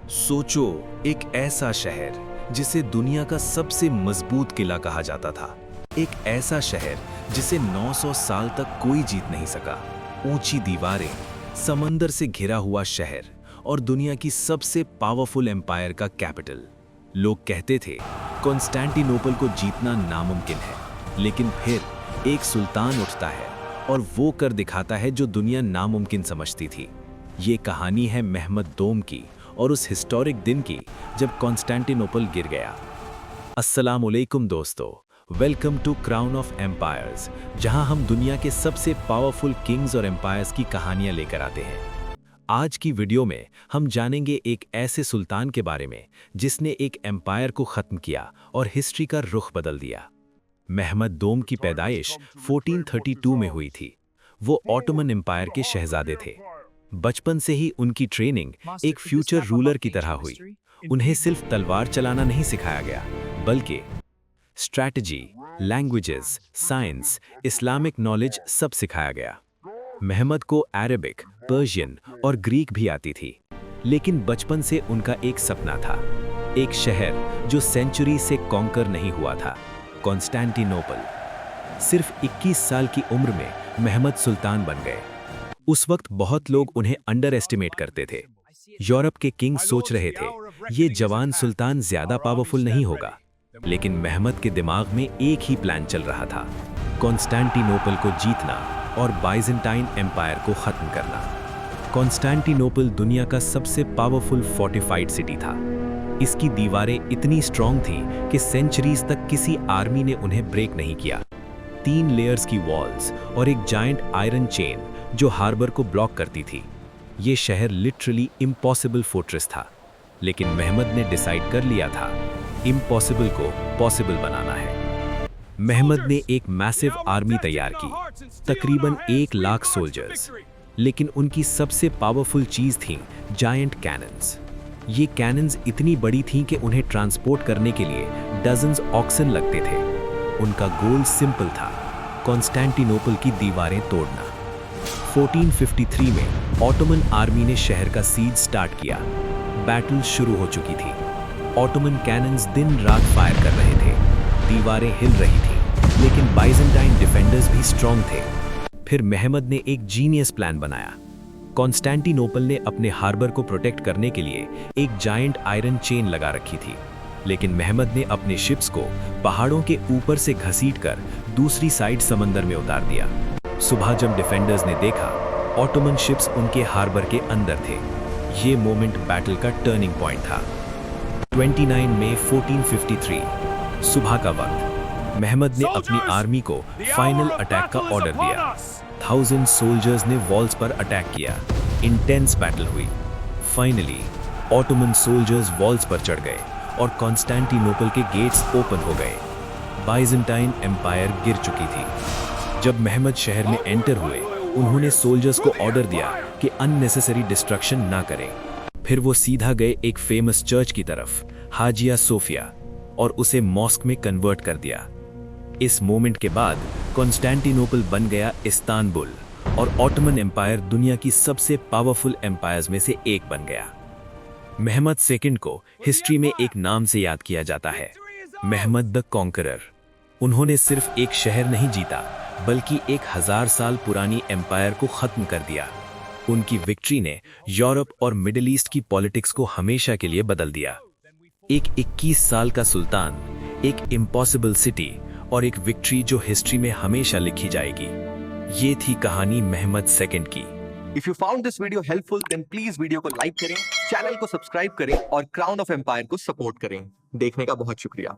सोचो, एक ऐसा शहर जिसे दुनिया का सबसे मजबूत किला कहा जाता था। एक ऐसा शहर जिसे 900 साल तक कोई जीत नहीं सका। ऊंची दीवारें, समंदर से घिरा हुआ शहर और दुनिया की सबसे पावरफुल एम्पायर का कैपिटल। लोग कहते थे कॉन्स्टेंटिनोपल को जीतना नामुमकिन है, लेकिन फिर एक सुल्तान उठता है और वो कर दिखाता है जो दुनिया नामुमकिन समझती थी। ये कहानी है मेहमद दोम की और उस हिस्टोरिक दिन की जब कॉन्स्टेंटिनोपल गिर गया। अस्सलामुअलैकुम दोस्तों, welcome to Crown of Empires, जहां हम दुनिया के सबसे पावरफुल किंग्स और एम्पायर्स की कहानियां लेकर आते हैं। आज की वीडियो में हम जानेंगे एक ऐसे सुल्तान के बारे में जिसने एक एम्पायर को खत्म किया और हिस्ट्री का रुख बदल दिया। मेहमद दोम की पैदाइश 1432 में हुई थी। वो ऑटोमन एम्पायर के शहजादे थे। बचपन से ही उनकी ट्रेनिंग एक फ्यूचर रूलर की तरह हुई। उन्हें सिर्फ तलवार चलाना नहीं सिखाया गया, बल्कि strategy, languages, science, Islamic knowledge सब सिखाया गया। मेहमद को अरबिक, पर्शियन और ग्रीक भी आती थी, लेकिन बचपन से उनका एक सपना था, एक शहर जो सेंचुरी से कॉन्कर नहीं हुआ था, कॉन्स्टेंटिनोपल। सिर्फ 21 साल की उम्र में मेहमद सुल्तान बन गए। उस वक्त बहुत लोग उन्हें अंडर एस्टिमेट करते थे। यूरोप के किंग सोच रहे थे ये जवान सुल्तान ज्यादा पावरफुल नहीं होगा, लेकिन मेहमद के दिमाग में एक ही प्लान चल रहा था, कॉन्स्टेंटिनोपल को जीतना और बाइजेंटाइन एम्पायर को खत्म करना। कॉन्स्टेंटिनोपल दुनिया का सबसे पावरफुल फोर्टिफाइड सिटी था। इसकी दीवारें इतनी स्ट्रॉन्ग थीं कि सेंचुरीज तक किसी आर्मी ने उन्हें ब्रेक नहीं किया। 3 लेयर्स की वॉल्स और एक जायंट आयरन चेन जो हार्बर को ब्लॉक करती थी। ये शहर लिटरली इम्पॉसिबल फोर्ट्रेस था, लेकिन मेहमद ने डिसाइड कर लिया था इम्पॉसिबल को पॉसिबल बनाना है। मेहमद ने एक मैसिव आर्मी तैयार की, तकरीबन 1 लाख सोल्जर्स, लेकिन उनकी सबसे पावरफुल चीज थी जायंट कैनन्स। ये कैनन्स इतनी बड़ी थीं कि उन्हें ट्रांसपोर्ट करने के लिए डजन्स ऑक्सन लगते थे। उनका गोल सिंपल था, कॉन्स्टेंटिनोपल की दीवारें तोड़ना। 1453 में ऑटोमन आर्मी ने शहर का सीज स्टार्ट किया। बैटल शुरू हो चुकी थी। ऑटोमन कैनन्स दिन रात फायर कर रहे थे। दीवारें हिल रही थीं, लेकिन बाइजेंटाइन डिफेंडर्स भी स्ट्रॉन्ग थे। फिर मेहमद ने एक जीनियस प्लान बनाया। कॉन्स्टेंटिनोपल ने अपने हार्बर को प्रोटेक्ट करने के लिए एक जायंट आयरन चेन लगा रखी थी, लेकिन मेहमद ने अपने शिप्स को पहाड़ों के ऊपर से घसीटकर दूसरी साइड समंदर में उतार दिया। सुबह जब डिफेंडर्स ने देखा, ऑटोमन शिप्स उनके हार्बर के अंदर थे। ये मोमेंट बैटल का टर्निंग पॉइंट था। 29 मई 1453 सुबह का वक्त, मेहमद ने अपनी आर्मी को फाइनल अटैक का ऑर्डर दिया। 1000 सोल्जर्स ने वॉल्स पर अटैक किया। इंटेंस बैटल हुई। फाइनली ऑटोमन सोल्जर्स वॉल्स पर चढ़ गए और कॉन्स्टेंटिनोपल के गेट्स ओपन हो गए। बाइजेंटाइन एम्पायर गिर चुकी थी। जब मेहमद शहर में एंटर हुए, उन्होंने सोल्जर्स को ऑर्डर दिया कि अननेसेसरी डिस्ट्रक्शन ना करें। फिर वो सीधा गए एक फेमस चर्च की तरफ, हाजिया सोफिया, और उसे मॉस्क में कन्वर्ट कर दिया। इस मोमेंट के बाद कॉन्स्टेंटिनोपल बन गया इस्तांबुल और ऑटोमन एम्पायर दुनिया की सबसे पावरफुल एम्पायर्स में से एक बन गया। मेहमद सेकंड को हिस्ट्री में एक नाम से याद किया जाता है, मेहमद द कॉन्करर। उन्होंने सिर्फ एक शहर नहीं जीता, बल्कि 1000 साल पुरानी एम्पायर को खत्म कर दिया। उनकी विक्ट्री ने यूरोप और मिडिल ईस्ट की पॉलिटिक्स को हमेशा के लिए बदल दिया। एक 21 साल का सुल्तान, एक इम्पॉसिबल सिटी और एक विक्ट्री जो हिस्ट्री में हमेशा लिखी जाएगी। ये थी कहानी मेहमद सेकंड की। If you found this video helpful then please video को लाइक करें, चैनल को सब्सक्राइब करें और क्राउन ऑफ एम्पायर को सपोर्ट करें। देखने का बहुत शुक्रिया।